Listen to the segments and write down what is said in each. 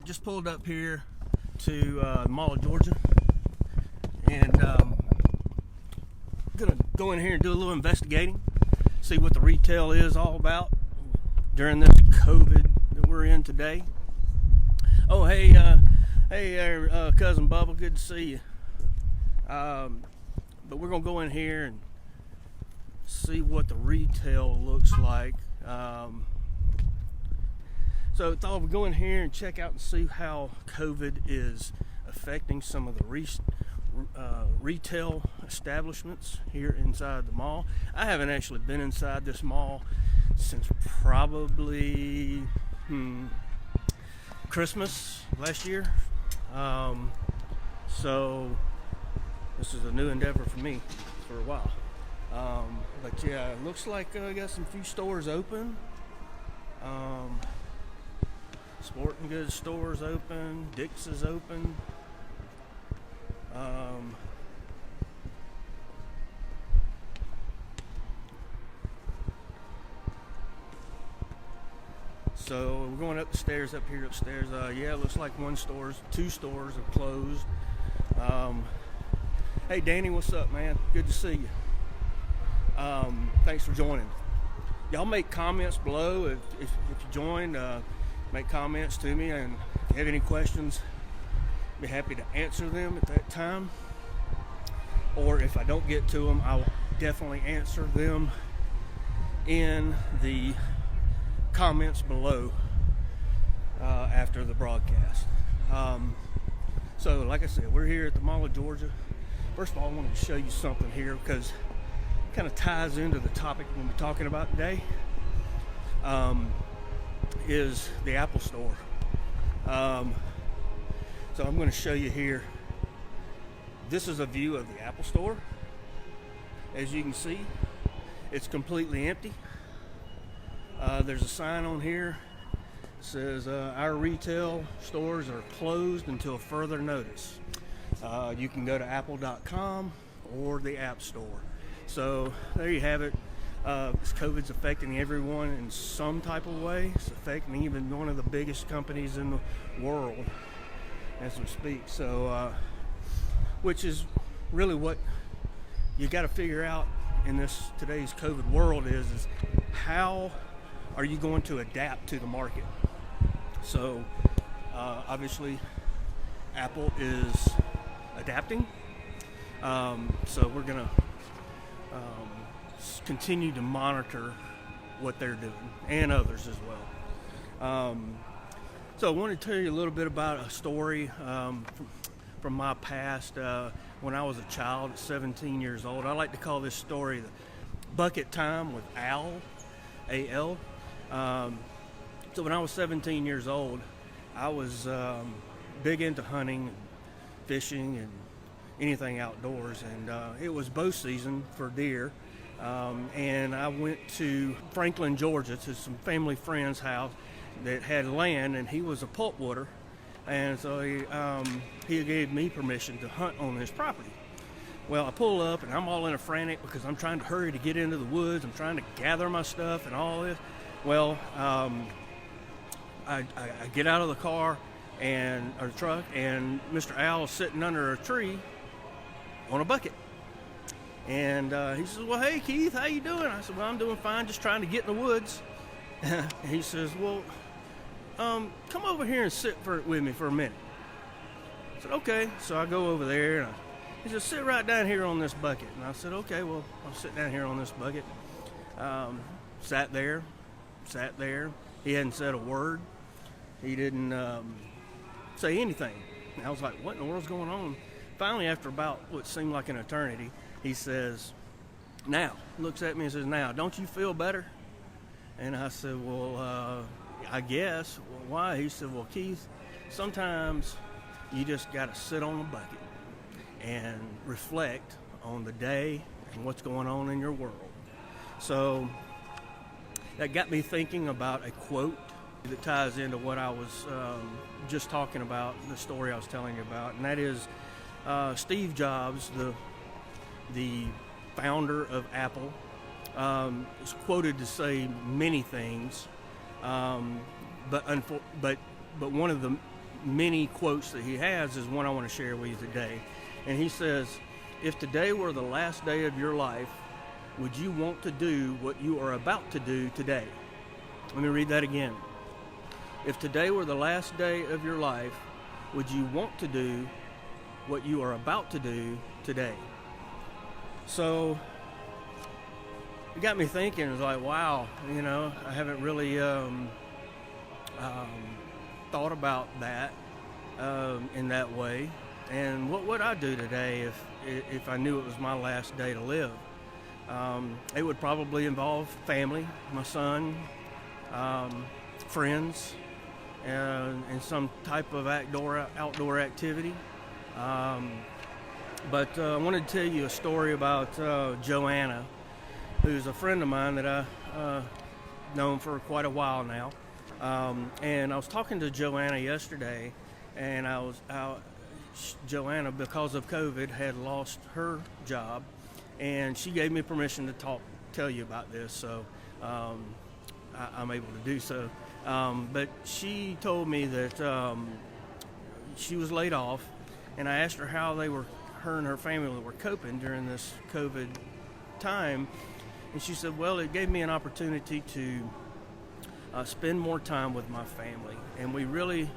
Just pulled up here to the Mall of Georgia, and gonna go in here and do a little investigating, see what the retail is all about during this COVID that we're in today. Oh, hey there, cousin Bubba, good to see you. But we're gonna go in here and see what the retail looks like. So I thought we'd go in here and check out and see how COVID is affecting some of the retail establishments here inside the mall. I haven't actually been inside this mall since probably Christmas last year. So this is a new endeavor for me for a while. But yeah, it looks like I got some few stores open. Sporting goods stores open, Dick's is open. So we're going up the stairs up here upstairs. Yeah, it looks like two stores are closed. Hey Danny, what's up, man? Good to see you. Thanks for joining. Y'all make comments below if you joined. Make comments to me, and if you have any questions, I'd be happy to answer them at that time. Or if I don't get to them, I'll definitely answer them in the comments below after the broadcast. So like I said, we're here at the Mall of Georgia. First of all, I wanted to show you something here because it kind of ties into the topic we'll be talking about today. Is the Apple Store. So I'm going to show you here. This is a view of the Apple Store. As you can see, it's completely empty. There's a sign on here that says our retail stores are closed until further notice. You can go to apple.com or the App Store. So there you have it. COVID's affecting everyone in some type of way. It's affecting even one of the biggest companies in the world as we speak. So, which is really what you got to figure out in today's COVID world is how are you going to adapt to the market? So, obviously, Apple is adapting. So we're gonna continue to monitor what they're doing, and others as well. So I want to tell you a little bit about a story from my past. When I was a child at 17 years old, I like to call this story the bucket time with Al, A-L. So when I was 17 years old, I was big into hunting, fishing, and anything outdoors, and it was bow season for deer. And I went to Franklin, Georgia, to some family friend's house that had land, and he was a pulpwooder, and so he gave me permission to hunt on his property. Well, I pull up, and I'm all in a frantic because I'm trying to hurry to get into the woods. I'm trying to gather my stuff and all this. Well, I get out of the car or the truck, and Mr. Al is sitting under a tree on a bucket. And he says, well, hey, Keith, how you doing? I said, well, I'm doing fine, just trying to get in the woods. And he says, well, come over here and sit with me for a minute. I said, okay. So I go over there, and he says, sit right down here on this bucket. And I said, okay, well, I'll sit down here on this bucket. Sat there. He hadn't said a word. He didn't say anything. And I was like, what in the world's going on? Finally, after about what seemed like an eternity, he says, looks at me and says, now, don't you feel better? And I said, well, I guess. Well, why? He said, well, Keith, sometimes you just got to sit on a bucket and reflect on the day and what's going on in your world. So that got me thinking about a quote that ties into what I was just talking about, the story I was telling you about, and that is Steve Jobs, the founder of Apple, is quoted to say many things, but one of the many quotes that he has is one I want to share with you today. And he says, if today were the last day of your life, would you want to do what you are about to do today? Let me read that again. If today were the last day of your life, would you want to do what you are about to do today? So it got me thinking. It was like, wow, I haven't really thought about that in that way. And what would I do today if I knew it was my last day to live? It would probably involve family, my son, friends, and some type of outdoor activity. But I wanted to tell you a story about Joanna, who's a friend of mine that I've known for quite a while now. And I was talking to Joanna yesterday, and Joanna, because of COVID, had lost her job, and she gave me permission to tell you about this, so I'm able to do so. But she told me that she was laid off, and I asked her how her and her family were coping during this COVID time, and she said, well, it gave me an opportunity to spend more time with my family, and we really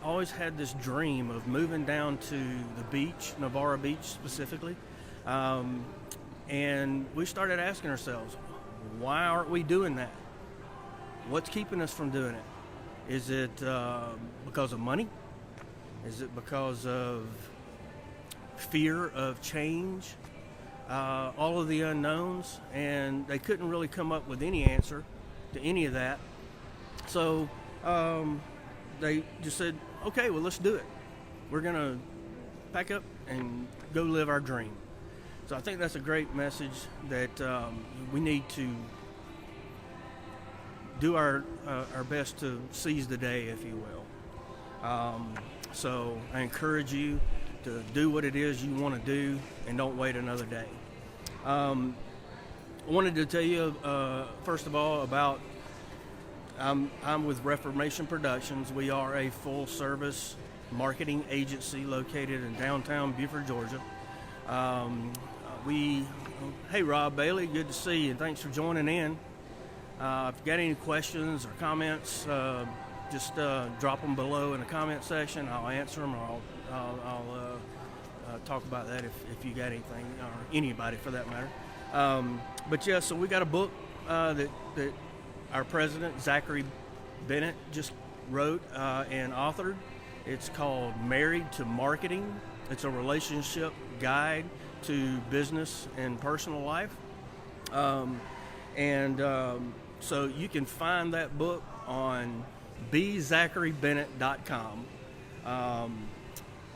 always had this dream of moving down to the beach, Navarro Beach specifically, and we started asking ourselves, why aren't we doing that? What's keeping us from doing it? Is it because of money? Is it because of fear of change? All of the unknowns, and they couldn't really come up with any answer to any of that. So they just said, okay, well, let's do it. We're going to pack up and go live our dream. So I think that's a great message that we need to do our best to seize the day, if you will. So I encourage you to do what it is you want to do and don't wait another day. I wanted to tell you, first of all, about I'm with Reformation Productions. We are a full-service marketing agency located in downtown Buford, Georgia. Hey, Rob Bailey, good to see you, and thanks for joining in. If you got any questions or comments, just drop them below in the comment section. I'll answer them, or I'll talk about that if you got anything, or anybody for that matter. But yeah, so we got a book that our president, Zachary Bennett, just wrote and authored. It's called Married to Marketing. It's a relationship guide to business and personal life. So you can find that book on bzacharybennett.com,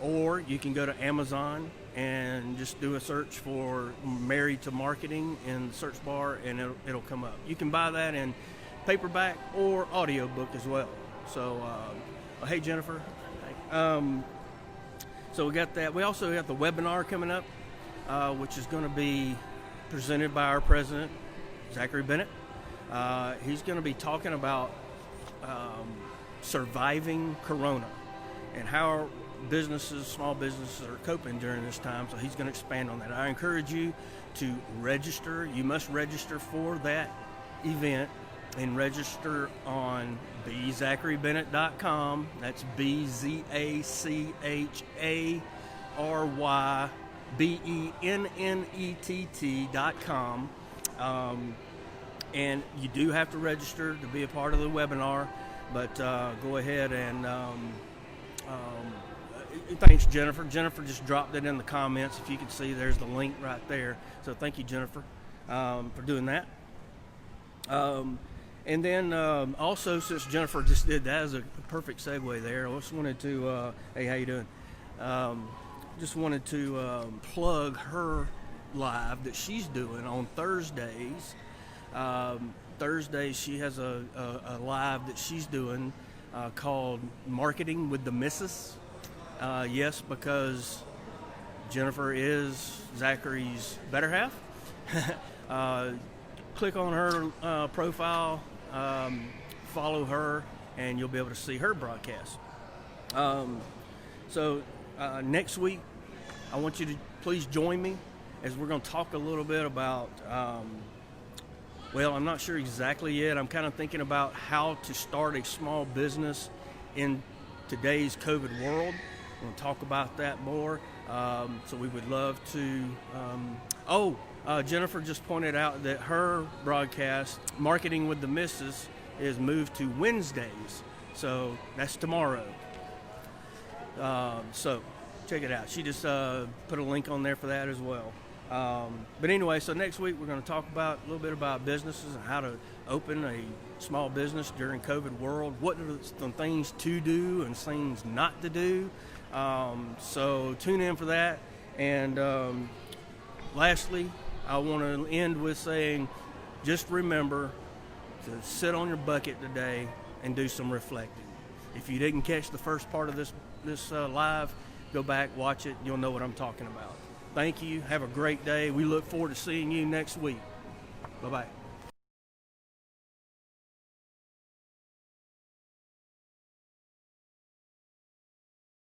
or you can go to Amazon and just do a search for Married to Marketing in the search bar, and it'll come up. You can buy that in paperback or audiobook as well. So, hey, Jennifer. So we got that. We also got the webinar coming up, which is going to be presented by our president, Zachary Bennett. He's going to be talking about surviving Corona and how small businesses are coping during this time. So he's going to expand on that. I encourage you to register. You must register for that event and register on bzacharybennett.com. That's bzacharybennett.com. And you do have to register to be a part of the webinar, but go ahead and thanks, Jennifer. Jennifer just dropped it in the comments. If you can see, there's the link right there. So thank you, Jennifer, for doing that. And then also, since Jennifer just did that, as a perfect segue there, I just wanted to, hey, how you doing? Just wanted to plug her live that she's doing on Thursdays. Thursdays she has a live that she's doing called Marketing with the Missus. Yes, because Jennifer is Zachary's better half. Click on her profile, follow her, and you'll be able to see her broadcast. So next week, I want you to please join me as we're going to talk a little bit about, well, I'm not sure exactly yet. I'm kind of thinking about how to start a small business in today's COVID world. We're going to talk about that more. So we would love to. Jennifer just pointed out that her broadcast, Marketing with the Missus, is moved to Wednesdays. So that's tomorrow. So check it out. She just put a link on there for that as well. But anyway, so next week we're going to talk about a little bit about businesses and how to open a small business during COVID world. What are the things to do and things not to do? So tune in for that. And lastly, I want to end with saying, just remember to sit on your bucket today and do some reflecting. If you didn't catch the first part of this live, go back, watch it. You'll know what I'm talking about. Thank you. Have a great day. We look forward to seeing you next week. Bye-bye.